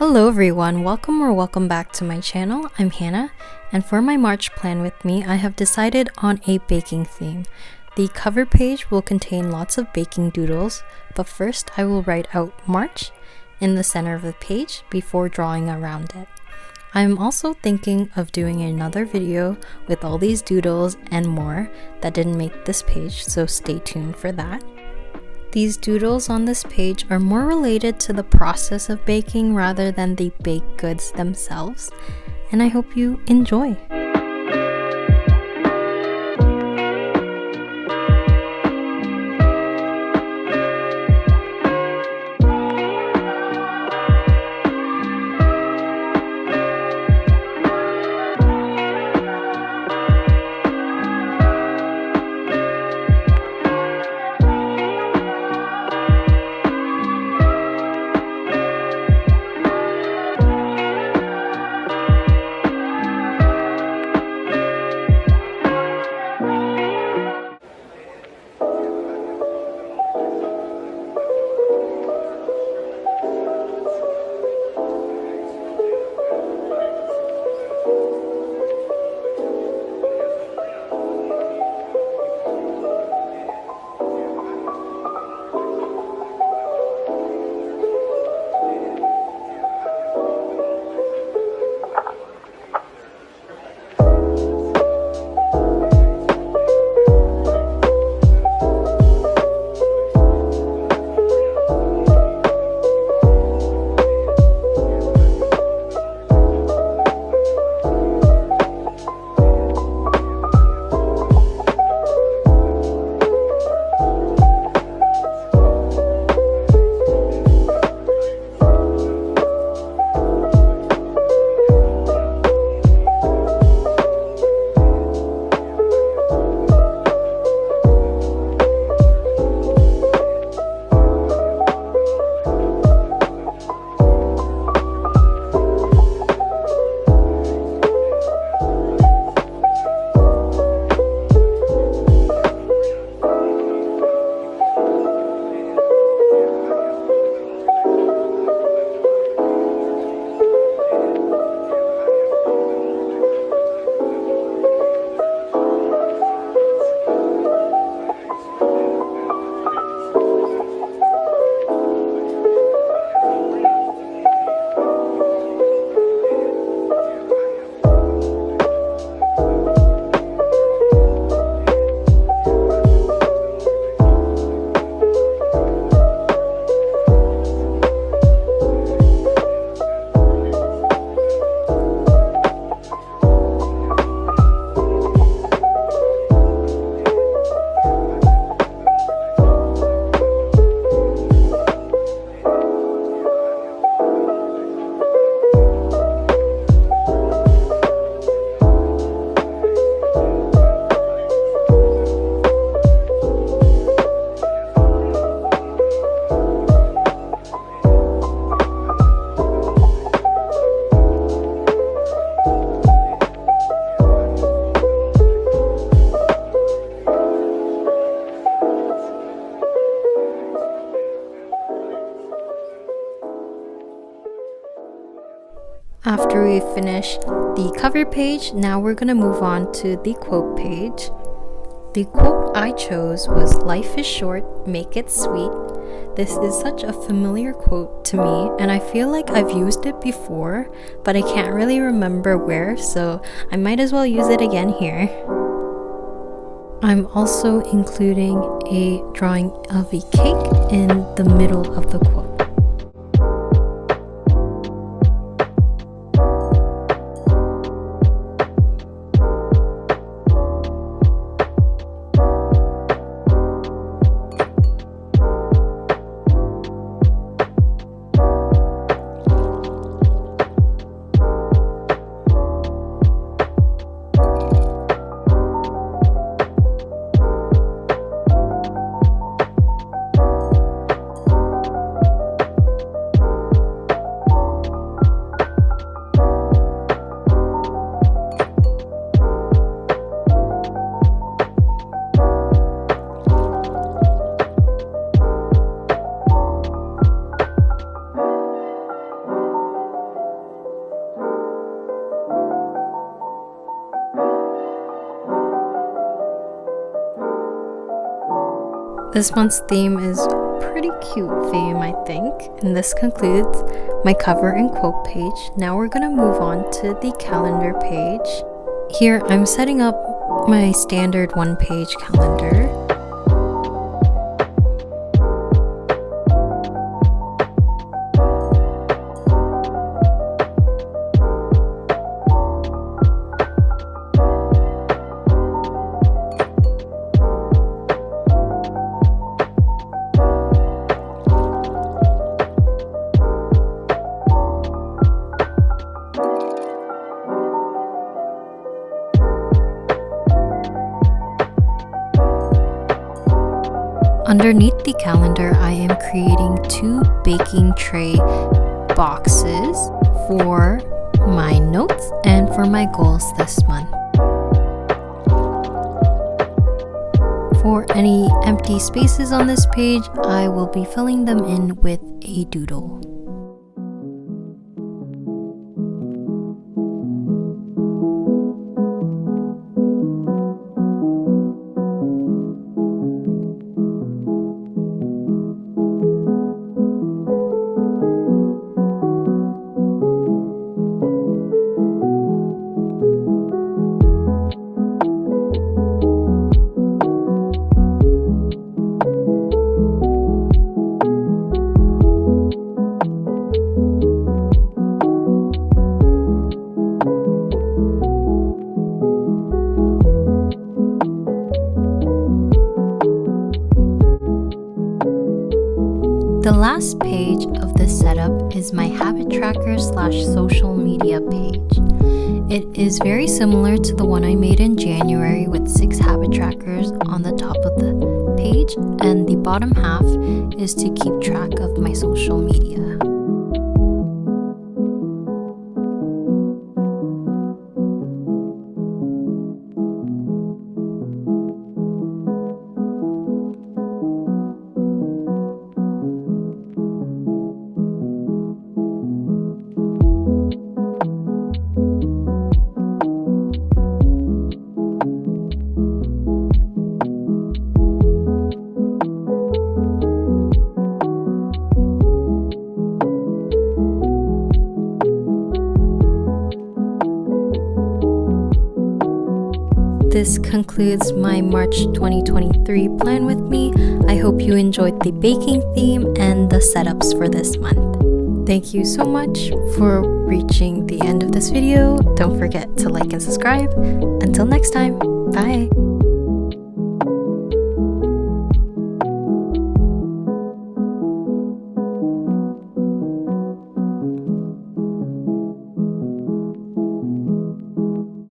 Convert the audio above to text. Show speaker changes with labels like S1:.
S1: Hello everyone, welcome back to my channel. I'm Hannah, and for my March plan with me, I have decided on a baking theme. The cover page will contain lots of baking doodles, but first I will write out March in the center of the page before drawing around it. I'm also thinking of doing another video with all these doodles and more that didn't make this page, so stay tuned for that. These doodles on this page are more related to the process of baking rather than the baked goods themselves, and I hope you enjoy. After we finish the cover page, now we're going to move on to the quote page. The quote I chose was, "Life is short, make it sweet." This is such a familiar quote to me, and I feel like I've used it before, but I can't really remember where, so I might as well use it again here. I'm also including a drawing of a cake in the middle of the quote. This month's theme is pretty cute theme, I think. And this concludes my cover and quote page. Now we're gonna move on to the calendar page. Here I'm setting up my standard one-page calendar. Underneath the calendar, I am creating 2 baking tray boxes for my notes and for my goals this month. For any empty spaces on this page, I will be filling them in with a doodle. The last page of this setup is my habit tracker / social media page. It is very similar to the one I made in January with 6 habit trackers on the top of the page, and the bottom half is to keep track of my social media. This concludes my March 2023 plan with me. I hope you enjoyed the baking theme and the setups for this month. Thank you so much for reaching the end of this video. Don't forget to like and subscribe. Until next time, bye!